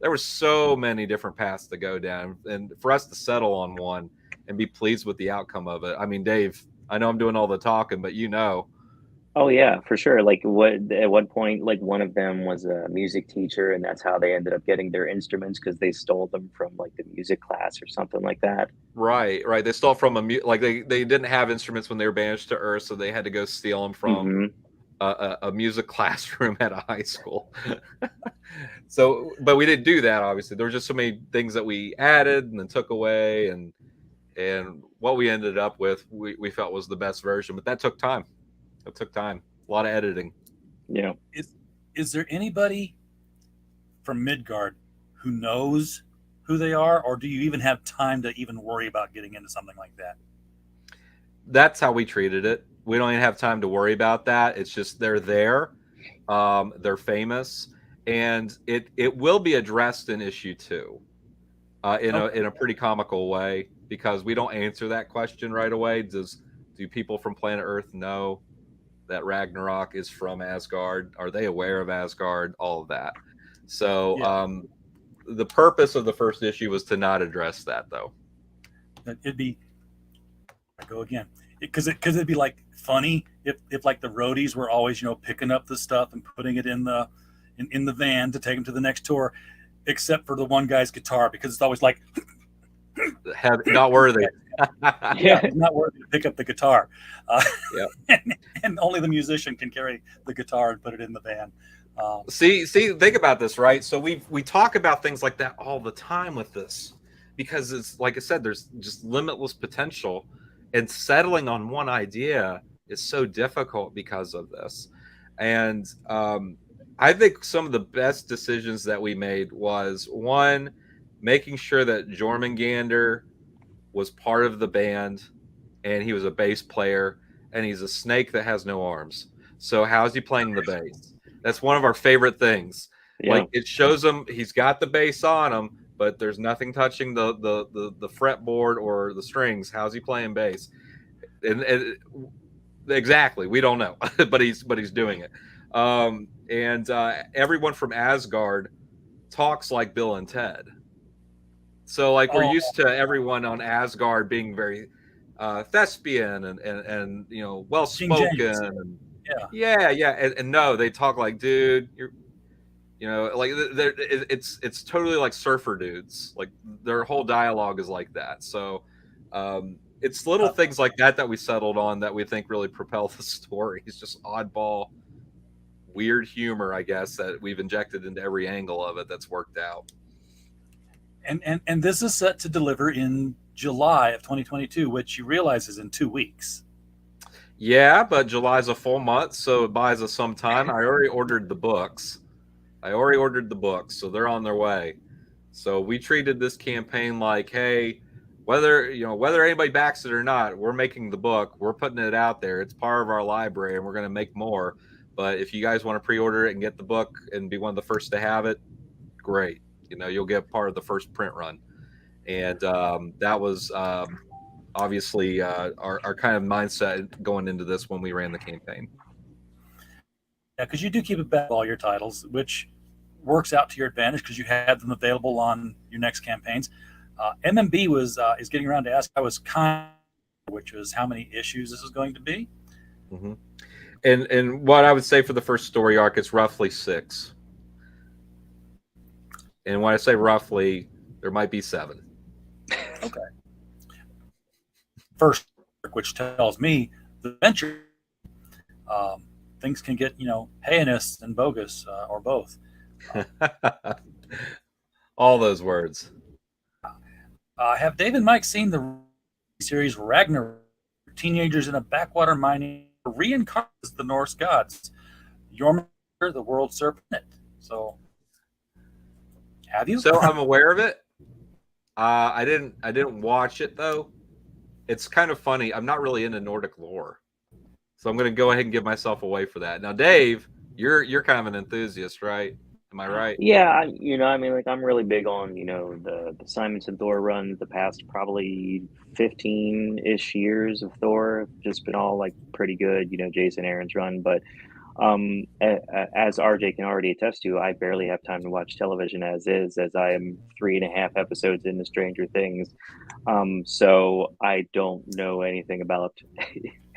there were so many different paths to go down, and for us to settle on one and be pleased with the outcome of it. I mean, Dave, I know I'm doing all the talking, but Oh yeah, for sure. Like at one point, like one of them was a music teacher, and that's how they ended up getting their instruments, because they stole them from like the music class or something like that. Right. They stole from they didn't have instruments when they were banished to Earth, so they had to go steal them from a music classroom at a high school. So, but we didn't do that. Obviously, there were just so many things that we added and then took away, and what we ended up with, we felt was the best version. But that took time. It took time. A lot of editing. Yeah. Is there anybody from Midgard who knows who they are, or do you even have time to even worry about getting into something like that? That's how we treated it. We don't even have time to worry about that. It's just they're there. They're famous, and it will be addressed in issue 2 in a pretty comical way, because we don't answer that question right away. Do people from planet Earth know that Ragnarok is from Asgard? Are they aware of Asgard? All of that. So the purpose of the first issue was to not address that, though. It'd be, I go again, because it'd be like funny if like the roadies were always picking up the stuff and putting it in the van to take them to the next tour, except for the one guy's guitar, because it's always like not worthy. It's not worthy to pick up the guitar. And only the musician can carry the guitar and put it in the van. See, think about this, right? So we talk about things like that all the time with this, because it's like I said, there's just limitless potential, and settling on one idea is so difficult because of this. And I think some of the best decisions that we made was, one, making sure that Jormungandr was part of the band, and he was a bass player, and he's a snake that has no arms. So how's he playing the bass? That's one of our favorite things. Yeah. Like, it shows him he's got the bass on him, but there's nothing touching the fretboard or the strings. How's he playing bass? And exactly, we don't know, but he's doing it. And everyone from Asgard talks like Bill and Ted. So like we're used to everyone on Asgard being very thespian and well spoken. And and no, they talk like, dude, like it's totally like surfer dudes. Like their whole dialogue is like that. So It's little things like that we settled on that we think really propel the story. It's just oddball, weird humor, I guess, that we've injected into every angle of it that's worked out. And this is set to deliver in July of 2022, which you realize is in 2 weeks. Yeah, but July's a full month, so it buys us some time. I already ordered the books. So they're on their way. So we treated this campaign like, hey, whether anybody backs it or not, we're making the book. We're putting it out there. It's part of our library, and we're going to make more. But if you guys want to pre-order it and get the book and be one of the first to have it, great. You'll get part of the first print run. And that was obviously our kind of mindset going into this when we ran the campaign. Yeah, because you do keep it back all your titles, which works out to your advantage because you have them available on your next campaigns. MMB is getting around to ask, I was kind, which was how many issues this is going to be. Mm-hmm. And what I would say for the first story arc, it's roughly 6. And when I say roughly, there might be 7. Okay. First, which tells me the adventure, things can get heinous and bogus, or both. All those words. Have Dave and Mike seen the series Ragnarok? Teenagers in a backwater mining reincarnated as the Norse gods. Jormungandr, the world serpent. So, have you? So I'm aware of it. I didn't watch it though. It's kind of funny. I'm not really into Nordic lore, so I'm going to go ahead and give myself away for that. Now, Dave, you're kind of an enthusiast, right? Am I right? Yeah, I'm really big on, the Simonson Thor runs. The past probably 15-ish years of Thor have just been all like pretty good. Jason Aaron's run, but as RJ can already attest to, I barely have time to watch television as I am 3.5 episodes into Stranger Things. So I don't know anything about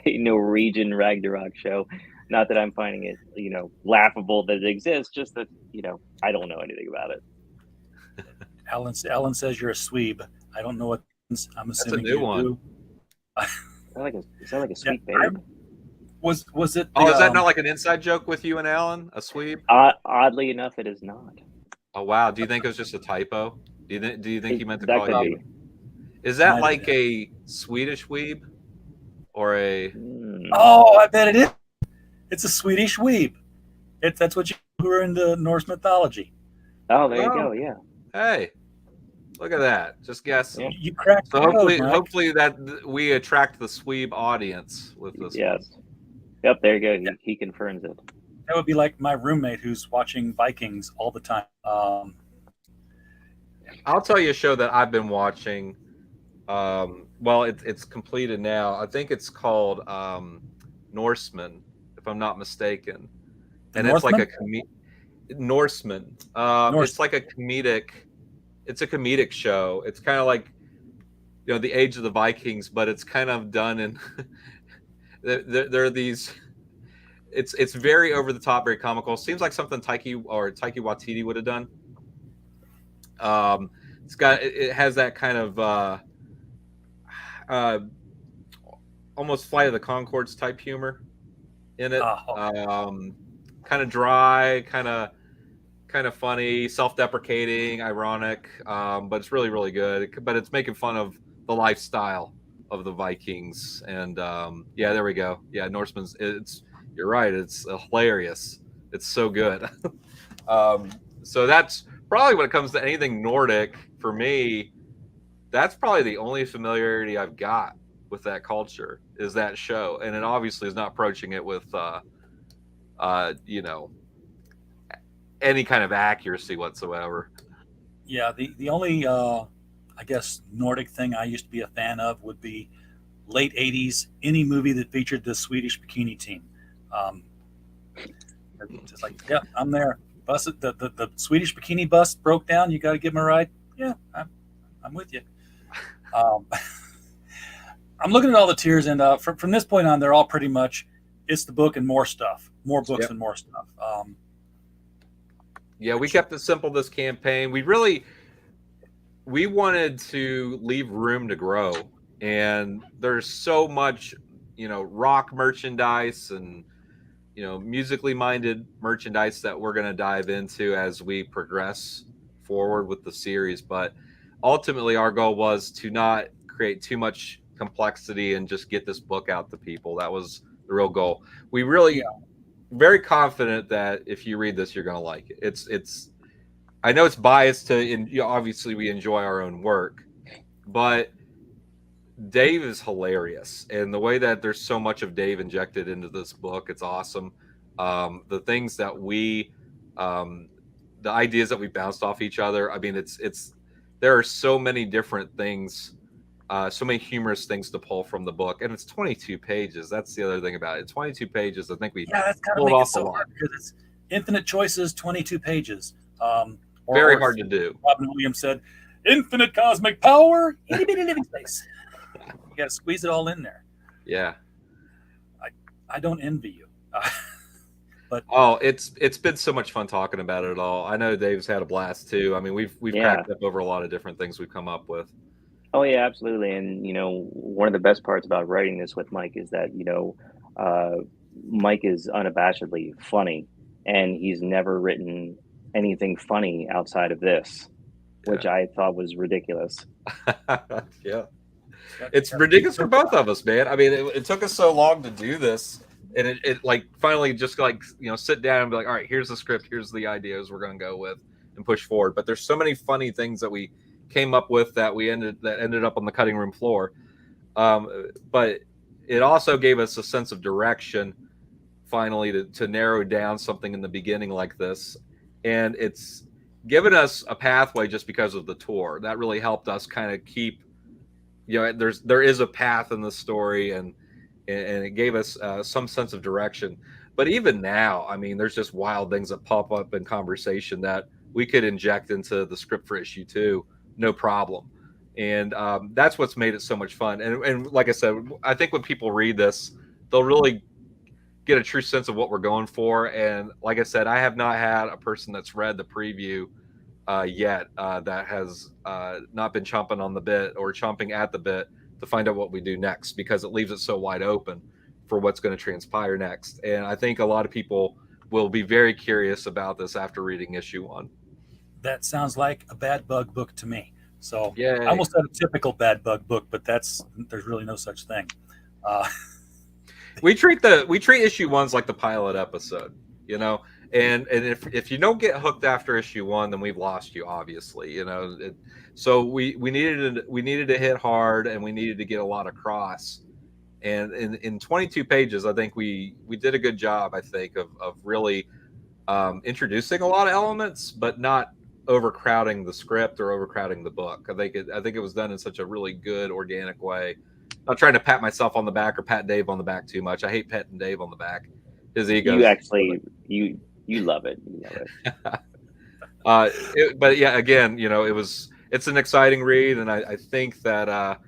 a Norwegian Ragnarok show. Not that I'm finding it, laughable that it exists, just that, I don't know anything about it. Alan says you're a sweeb. I don't know what I'm assuming. That's a new one. Do. Is that like a sweet babe? Was it? Is that not like an inside joke with you and Alan? A sweeb? Oddly enough, it is not. Oh wow! Do you think it was just a typo? Do you think you meant to that call you? Is that like a Swedish weeb or a? Oh, I bet it is. It's a Swedish weeb. That's what you who are into Norse mythology. Oh, there you go. Yeah. Hey, look at that. Just guess. Yeah. You cracked. So hopefully that we attract the Sweeb audience with this. Yes. One. Yep. There you go. He confirms it. That would be like my roommate who's watching Vikings all the time. I'll tell you a show that I've been watching. Well, it's completed now. I think it's called Norseman, if I'm not mistaken. And Northman? It's like a Norseman. It's like a comedic. It's a comedic show. It's kind of like, the Age of the Vikings, but it's kind of done in. there are these. It's very over the top, very comical. Seems like something Taiki Waititi would have done. It has that kind of almost Flight of the Conchords type humor in it. Kind of dry, kind of funny, self-deprecating, ironic, but it's really, really good. But it's making fun of the lifestyle of the Vikings, and yeah, there we go. Yeah, Norseman's. You're right. It's hilarious. It's so good. So that's probably when it comes to anything Nordic for me. That's probably the only familiarity I've got with that culture is that show, and it obviously is not approaching it with any kind of accuracy whatsoever. Yeah, the only I guess Nordic thing I used to be a fan of would be late 80s any movie that featured the Swedish bikini team. Just like, yeah, I'm there. The Swedish bikini bus broke down. You got to give them a ride. Yeah, I'm with you. I'm looking at all the tiers, and from this point on, they're all pretty much it's the book and more stuff, more books and more stuff. Yeah, we kept it simple this campaign. We wanted to leave room to grow and there's so much, rock merchandise and musically minded merchandise that we're going to dive into as we progress forward with the series. But ultimately, our goal was to not create too much complexity and just get this book out to people. That was the real goal. We really very confident that if you read this, you're going to like it. It's I know it's biased to, obviously we enjoy our own work, but Dave is hilarious, and the way that there's so much of Dave injected into this book, it's awesome. The things that the ideas that we bounced off each other. I mean, it's there are so many different things, so many humorous things to pull from the book, and it's 22 pages. That's the other thing about it. 22 pages. I think we that's kind of pulled make it off a so lot. hard because it's infinite choices, 22 pages. Very hard to do. Robin Williams said, "Infinite cosmic power, itty bitty living space." You got to squeeze it all in there. Yeah. I don't envy you. But it's been so much fun talking about it all. I know Dave's had a blast too. I mean, we've cracked up over a lot of different things we've come up with. Oh yeah, absolutely. And one of the best parts about writing this with Mike is that Mike is unabashedly funny, and he's never written anything funny outside of this, which I thought was ridiculous. Yeah. It's ridiculous for both of us, man. I mean, it took us so long to do this, and it like finally just like sit down and be like, all right, here's the script, here's the ideas we're going to go with and push forward. But there's so many funny things that we came up with that ended up on the cutting room floor. But it also gave us a sense of direction finally to narrow down something in the beginning like this, and it's given us a pathway just because of the tour that really helped us kind of keep. There is a path in the story, and it gave us some sense of direction. But even now, I mean, there's just wild things that pop up in conversation that we could inject into the script for issue 2, no problem. And that's what's made it so much fun. And like I said, I think when people read this, they'll really get a true sense of what we're going for. And like I said, I have not had a person that's read the preview yet that has not been chomping on the bit or chomping at the bit to find out what we do next, because it leaves it so wide open for what's going to transpire next. And I think a lot of people will be very curious about this after reading issue 1. That sounds like a bad bug book to me. So Yay. I almost said a typical bad bug book, but there's really no such thing. We treat issue 1s like the pilot episode, and if you don't get hooked after issue 1, then we've lost you, obviously, so we needed to hit hard, and we needed to get a lot across. And in 22 pages, I think we did a good job, I think, of really introducing a lot of elements, but not overcrowding the script or overcrowding the book. I think it was done in such a really good, organic way. Not trying to pat myself on the back or pat Dave on the back too much. I hate patting Dave on the back. His ego. You actually you love it. You love it. But yeah, again, it's an exciting read, and I think that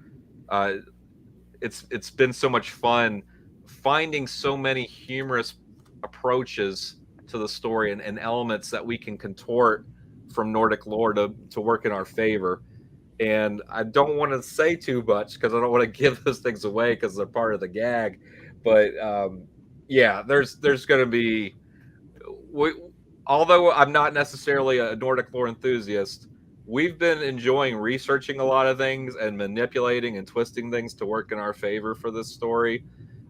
it's been so much fun finding so many humorous approaches to the story and elements that we can contort from Nordic lore to work in our favor. And I don't want to say too much because I don't want to give those things away because they're part of the gag. But there's going to be. Although I'm not necessarily a Nordic lore enthusiast, we've been enjoying researching a lot of things and manipulating and twisting things to work in our favor for this story.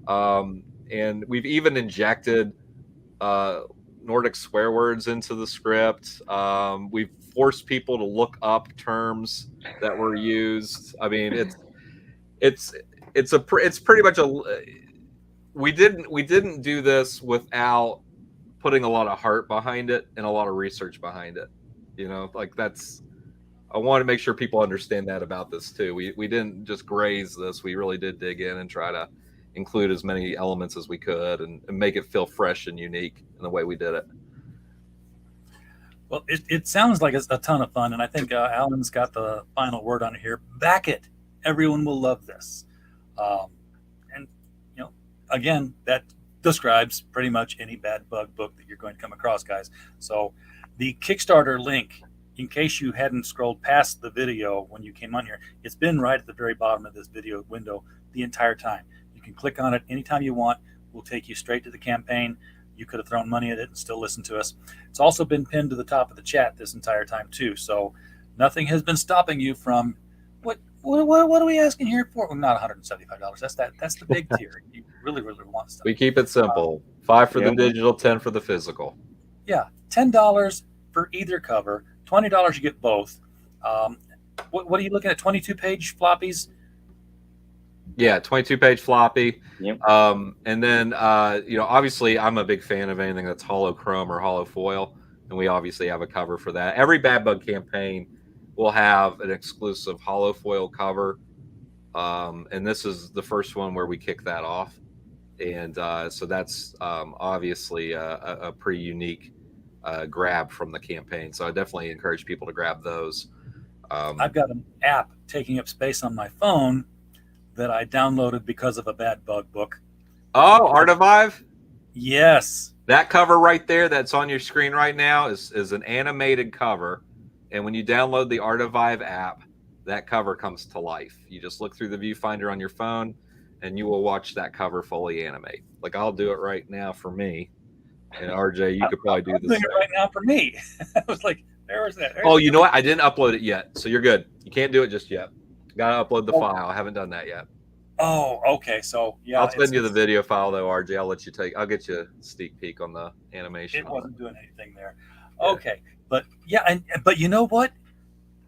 And we've even injected Nordic swear words into the script. We've forced people to look up terms that were used. I mean, it's pretty much we didn't do this without putting a lot of heart behind it and a lot of research behind it. I want to make sure people understand that about this too. We didn't just graze this. We really did dig in and try to include as many elements as we could and make it feel fresh and unique in the way we did it. Well, it sounds like it's a ton of fun, and I think Alan's got the final word on it here. Back it. Everyone will love this. And, again, that describes pretty much any bad bug book that you're going to come across, guys. So the Kickstarter link in case you hadn't scrolled past the video when you came on here, it's been right at the very bottom of this video window the entire time. You can click on it anytime you want. We'll take you straight to the campaign. You could have thrown money at it and still listen to us. It's also been pinned to the top of the chat this entire time too. So nothing has been stopping you from what are we asking here for? Well, not $175. That's the big tier. You really want stuff. We keep it simple. 5 for the digital, 10 for the physical. Yeah, $10 for either cover. $20 you get both. What are you looking at? 22-page floppies? Yeah, 22-page floppy. Yep. And then obviously I'm a big fan of anything that's holochrome or hollow foil, and we obviously have a cover for that. Every Bad Bug campaign will have an exclusive hollow foil cover, and this is the first one where we kick that off. And so that's obviously a pretty unique grab from the campaign. So I definitely encourage people to grab those. I've got an app taking up space on my phone that I downloaded because of a Bad Bug book. Oh, Artivive? Yes. That cover right there that's on your screen right now is an animated cover. And when you download the Artivive app, that cover comes to life. You just look through the viewfinder on your phone, and you will watch that cover fully animate. Like, I'll do it right now for me. And RJ, you could probably do the same. It right now for me. I was like, there was that. Oh, you know what? I didn't upload it yet, so you're good. You can't do it just yet. Got to upload the file. I haven't done that yet. Oh, okay. So yeah, I'll send you the video file though, RJ. I'll get you a sneak peek on the animation. It wasn't doing anything there. Okay, but yeah, but you know what?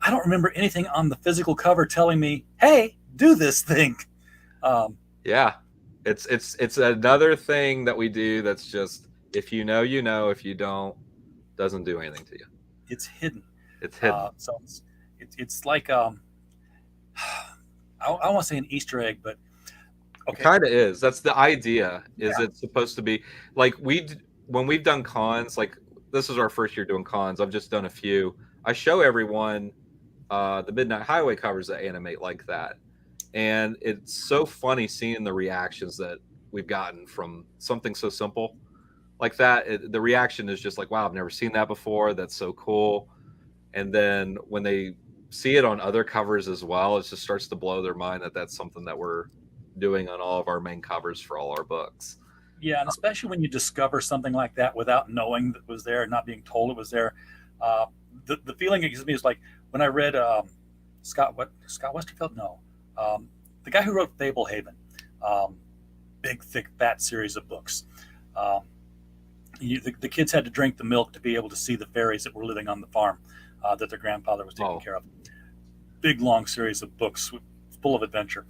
I don't remember anything on the physical cover telling me, "Hey, do this thing." Yeah, it's another thing that we do. That's just if you know, you know. If you don't, doesn't do anything to you. It's hidden. It's hidden. So it's like I want to say an Easter egg, but okay. It kind of is. That's the idea. It's supposed to be like when we've done cons. Like this is our first year doing cons. I've just done a few. I show everyone the Midnight Highway covers that animate like that, and it's so funny seeing the reactions that we've gotten from something so simple like that. The reaction is just like, "Wow, I've never seen that before. That's so cool." And then when they see it on other covers as well, it just starts to blow their mind that that's something that we're doing on all of our main covers for all our books. Yeah, and especially when you discover something like that without knowing that it was there and not being told it was there. The feeling it gives me is like when I read Scott Westerfeld? No. The guy who wrote Fablehaven. Big, thick, fat series of books. The kids had to drink the milk to be able to see the fairies that were living on the farm that their grandfather was taking care of. Big, long series of books full of adventure.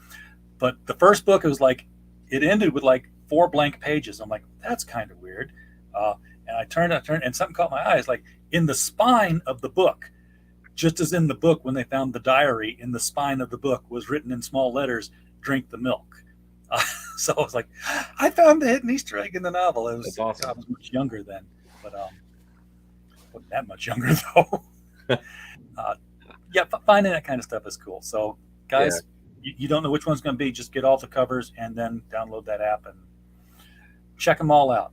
But the first book, it was like, it ended with like 4 blank pages. I'm like, that's kind of weird. And I turned, and something caught my eye. It's like in the spine of the book, just as in the book when they found the diary, in the spine of the book was written in small letters, "Drink the milk." So I was like, I found the hidden Easter egg in the novel. It was, that's awesome. I was much younger then, but wasn't that much younger though. Finding that kind of stuff is cool. So guys, you don't know which one's going to be, just get all the covers and then download that app and check them all out.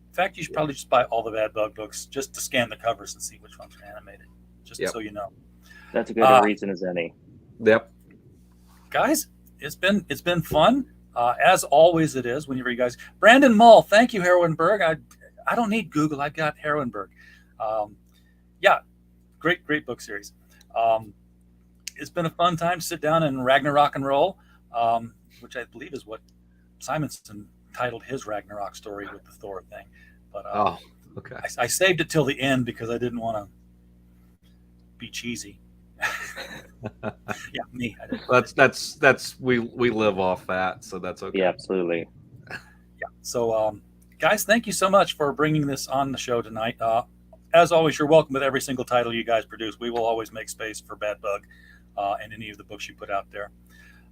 In fact, you should probably just buy all the Bad Bug books just to scan the covers and see which ones are animated, just so you know. That's a good reason as any. Yep. Guys, it's been fun. As always it is whenever you guys. Brandon Mull, thank you, Heroinberg. I don't need Google. I've got Heroinberg. Great book series. It's been a fun time to sit down and Ragnarok and roll, which I believe is what Simonson titled his Ragnarok story with the Thor thing. But okay. I saved it till the end because I didn't want to be cheesy. Me. That's we live off that, so that's okay. Yeah, absolutely. So, guys, thank you so much for bringing this on the show tonight. As always, you're welcome with every single title you guys produce. We will always make space for Bad Bug and any of the books you put out there.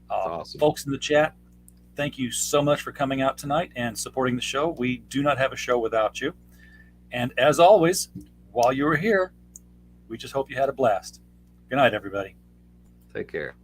Awesome. Folks in the chat, thank you so much for coming out tonight and supporting the show. We do not have a show without you. And as always, while you were here, we just hope you had a blast. Good night, everybody. Take care.